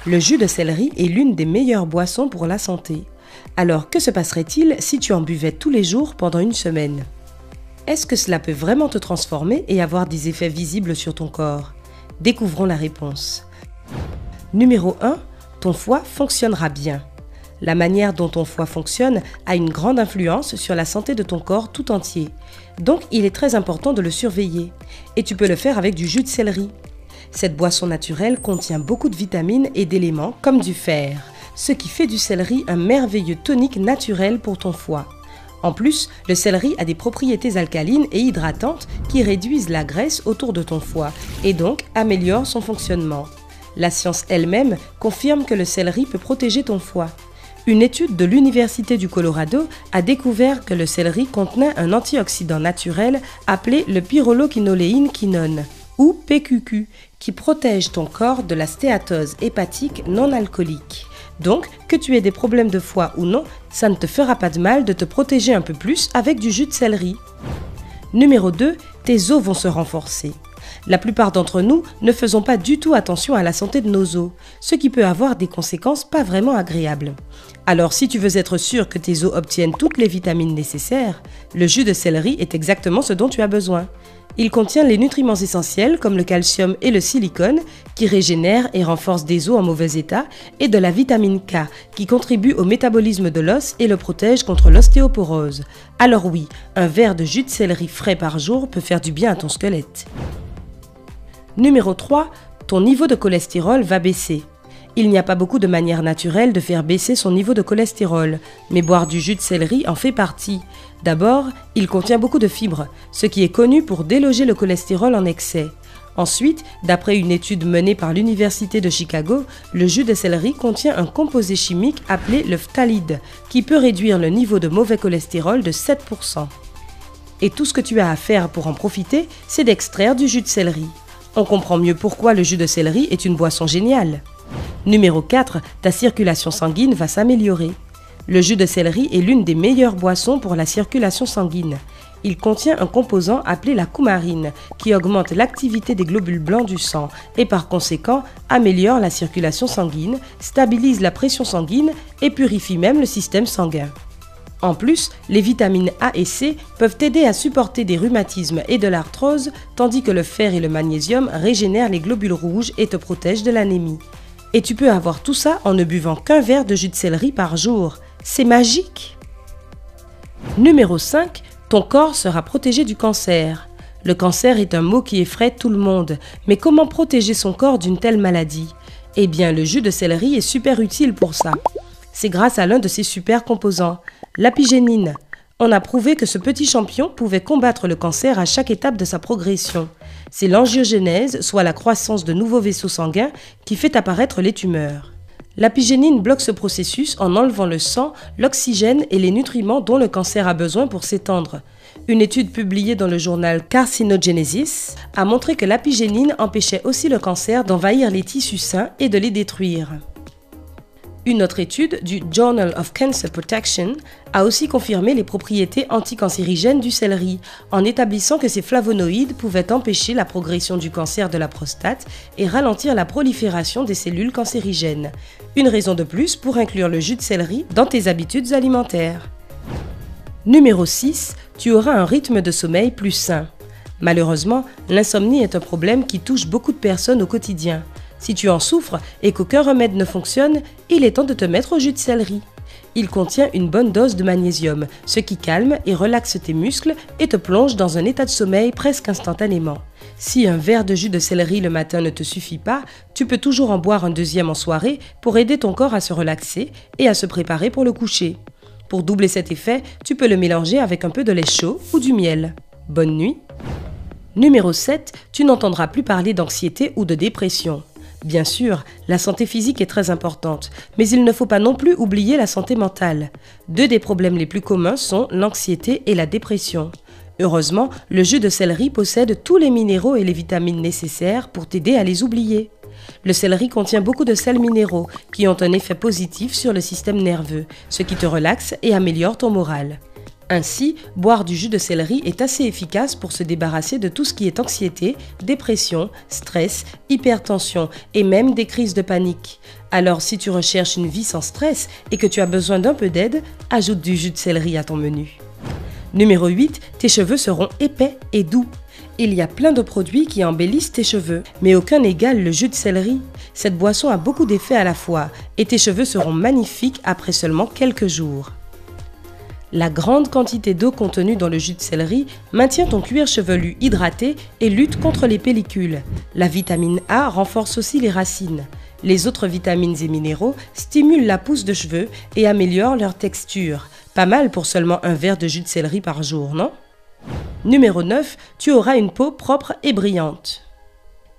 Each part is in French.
Le jus de céleri est l'une des meilleures boissons pour la santé. Alors que se passerait-il si tu en buvais tous les jours pendant une semaine? Est-ce que cela peut vraiment te transformer et avoir des effets visibles sur ton corps? Découvrons la réponse. Numéro 1. Ton foie fonctionnera bien. La manière dont ton foie fonctionne a une grande influence sur la santé de ton corps tout entier. Donc, il est très important de le surveiller. Et tu peux le faire avec du jus de céleri. Cette boisson naturelle contient beaucoup de vitamines et d'éléments comme du fer, ce qui fait du céleri un merveilleux tonique naturel pour ton foie. En plus, le céleri a des propriétés alcalines et hydratantes qui réduisent la graisse autour de ton foie et donc améliorent son fonctionnement. La science elle-même confirme que le céleri peut protéger ton foie. Une étude de l'Université du Colorado a découvert que le céleri contenait un antioxydant naturel appelé le pyrroloquinoléine-quinone, ou PQQ, qui protège ton corps de la stéatose hépatique non alcoolique. Donc, que tu aies des problèmes de foie ou non, ça ne te fera pas de mal de te protéger un peu plus avec du jus de céleri. Numéro 2, tes os vont se renforcer. La plupart d'entre nous ne faisons pas du tout attention à la santé de nos os, ce qui peut avoir des conséquences pas vraiment agréables. Alors si tu veux être sûr que tes os obtiennent toutes les vitamines nécessaires, le jus de céleri est exactement ce dont tu as besoin. Il contient les nutriments essentiels comme le calcium et le silicone qui régénèrent et renforcent des os en mauvais état et de la vitamine K qui contribue au métabolisme de l'os et le protège contre l'ostéoporose. Alors oui, un verre de jus de céleri frais par jour peut faire du bien à ton squelette. Numéro 3, ton niveau de cholestérol va baisser. Il n'y a pas beaucoup de manières naturelles de faire baisser son niveau de cholestérol, mais boire du jus de céleri en fait partie. D'abord, il contient beaucoup de fibres, ce qui est connu pour déloger le cholestérol en excès. Ensuite, d'après une étude menée par l'Université de Chicago, le jus de céleri contient un composé chimique appelé le phtalide, qui peut réduire le niveau de mauvais cholestérol de 7%. Et tout ce que tu as à faire pour en profiter, c'est d'extraire du jus de céleri. On comprend mieux pourquoi le jus de céleri est une boisson géniale. Numéro 4, ta circulation sanguine va s'améliorer. Le jus de céleri est l'une des meilleures boissons pour la circulation sanguine. Il contient un composant appelé la coumarine qui augmente l'activité des globules blancs du sang et par conséquent améliore la circulation sanguine, stabilise la pression sanguine et purifie même le système sanguin. En plus, les vitamines A et C peuvent t'aider à supporter des rhumatismes et de l'arthrose, tandis que le fer et le magnésium régénèrent les globules rouges et te protègent de l'anémie. Et tu peux avoir tout ça en ne buvant qu'un verre de jus de céleri par jour. C'est magique! Numéro 5, ton corps sera protégé du cancer. Le cancer est un mot qui effraie tout le monde, mais comment protéger son corps d'une telle maladie? Eh bien, le jus de céleri est super utile pour ça. C'est grâce à l'un de ses super composants, l'apigénine. On a prouvé que ce petit champion pouvait combattre le cancer à chaque étape de sa progression. C'est l'angiogénèse, soit la croissance de nouveaux vaisseaux sanguins, qui fait apparaître les tumeurs. L'apigénine bloque ce processus en enlevant le sang, l'oxygène et les nutriments dont le cancer a besoin pour s'étendre. Une étude publiée dans le journal Carcinogenesis a montré que l'apigénine empêchait aussi le cancer d'envahir les tissus sains et de les détruire. Une autre étude du Journal of Cancer Protection a aussi confirmé les propriétés anticancérigènes du céleri en établissant que ces flavonoïdes pouvaient empêcher la progression du cancer de la prostate et ralentir la prolifération des cellules cancérigènes. Une raison de plus pour inclure le jus de céleri dans tes habitudes alimentaires. Numéro 6, tu auras un rythme de sommeil plus sain. Malheureusement, l'insomnie est un problème qui touche beaucoup de personnes au quotidien. Si tu en souffres et qu'aucun remède ne fonctionne, il est temps de te mettre au jus de céleri. Il contient une bonne dose de magnésium, ce qui calme et relaxe tes muscles et te plonge dans un état de sommeil presque instantanément. Si un verre de jus de céleri le matin ne te suffit pas, tu peux toujours en boire un deuxième en soirée pour aider ton corps à se relaxer et à se préparer pour le coucher. Pour doubler cet effet, tu peux le mélanger avec un peu de lait chaud ou du miel. Bonne nuit! Numéro 7, tu n'entendras plus parler d'anxiété ou de dépression. Bien sûr, la santé physique est très importante, mais il ne faut pas non plus oublier la santé mentale. Deux des problèmes les plus communs sont l'anxiété et la dépression. Heureusement, le jus de céleri possède tous les minéraux et les vitamines nécessaires pour t'aider à les oublier. Le céleri contient beaucoup de sels minéraux qui ont un effet positif sur le système nerveux, ce qui te relaxe et améliore ton moral. Ainsi, boire du jus de céleri est assez efficace pour se débarrasser de tout ce qui est anxiété, dépression, stress, hypertension et même des crises de panique. Alors si tu recherches une vie sans stress et que tu as besoin d'un peu d'aide, ajoute du jus de céleri à ton menu. Numéro 8, tes cheveux seront épais et doux. Il y a plein de produits qui embellissent tes cheveux, mais aucun n'égale le jus de céleri. Cette boisson a beaucoup d'effets à la fois et tes cheveux seront magnifiques après seulement quelques jours. La grande quantité d'eau contenue dans le jus de céleri maintient ton cuir chevelu hydraté et lutte contre les pellicules. La vitamine A renforce aussi les racines. Les autres vitamines et minéraux stimulent la pousse de cheveux et améliorent leur texture. Pas mal pour seulement un verre de jus de céleri par jour, non? Numéro 9, tu auras une peau propre et brillante.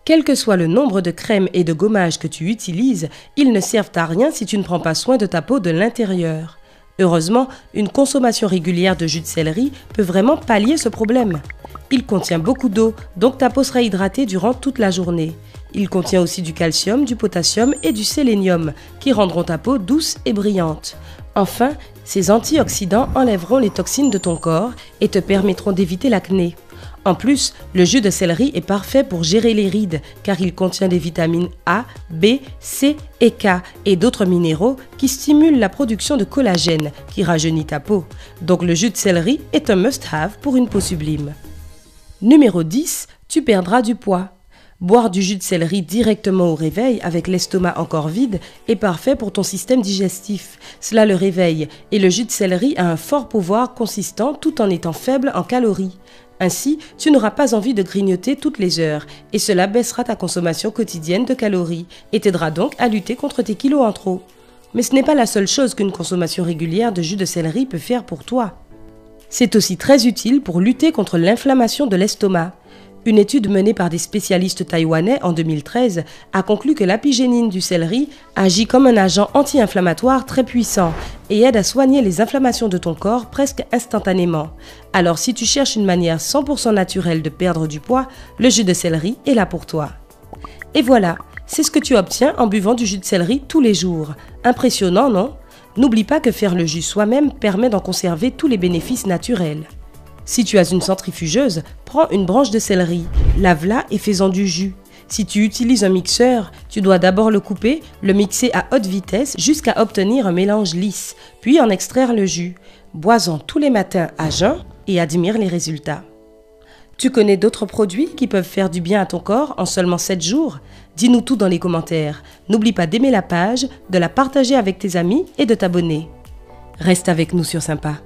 Quel que soit le nombre de crèmes et de gommages que tu utilises, ils ne servent à rien si tu ne prends pas soin de ta peau de l'intérieur. Heureusement, une consommation régulière de jus de céleri peut vraiment pallier ce problème. Il contient beaucoup d'eau, donc ta peau sera hydratée durant toute la journée. Il contient aussi du calcium, du potassium et du sélénium, qui rendront ta peau douce et brillante. Enfin, ces antioxydants enlèveront les toxines de ton corps et te permettront d'éviter l'acné. En plus, le jus de céleri est parfait pour gérer les rides car il contient des vitamines A, B, C et K et d'autres minéraux qui stimulent la production de collagène qui rajeunit ta peau. Donc le jus de céleri est un must-have pour une peau sublime. Numéro 10, tu perdras du poids. Boire du jus de céleri directement au réveil avec l'estomac encore vide est parfait pour ton système digestif. Cela le réveille et le jus de céleri a un fort pouvoir consistant tout en étant faible en calories. Ainsi, tu n'auras pas envie de grignoter toutes les heures et cela baissera ta consommation quotidienne de calories et t'aidera donc à lutter contre tes kilos en trop. Mais ce n'est pas la seule chose qu'une consommation régulière de jus de céleri peut faire pour toi. C'est aussi très utile pour lutter contre l'inflammation de l'estomac. Une étude menée par des spécialistes taïwanais en 2013 a conclu que l'apigénine du céleri agit comme un agent anti-inflammatoire très puissant et aide à soigner les inflammations de ton corps presque instantanément. Alors si tu cherches une manière 100% naturelle de perdre du poids, le jus de céleri est là pour toi. Et voilà, c'est ce que tu obtiens en buvant du jus de céleri tous les jours. Impressionnant, non? N'oublie pas que faire le jus soi-même permet d'en conserver tous les bénéfices naturels. Si tu as une centrifugeuse, prends une branche de céleri, lave-la et fais-en du jus. Si tu utilises un mixeur, tu dois d'abord le couper, le mixer à haute vitesse jusqu'à obtenir un mélange lisse, puis en extraire le jus. Bois-en tous les matins à jeun et admire les résultats. Tu connais d'autres produits qui peuvent faire du bien à ton corps en seulement 7 jours? Dis-nous tout dans les commentaires. N'oublie pas d'aimer la page, de la partager avec tes amis et de t'abonner. Reste avec nous sur Sympa.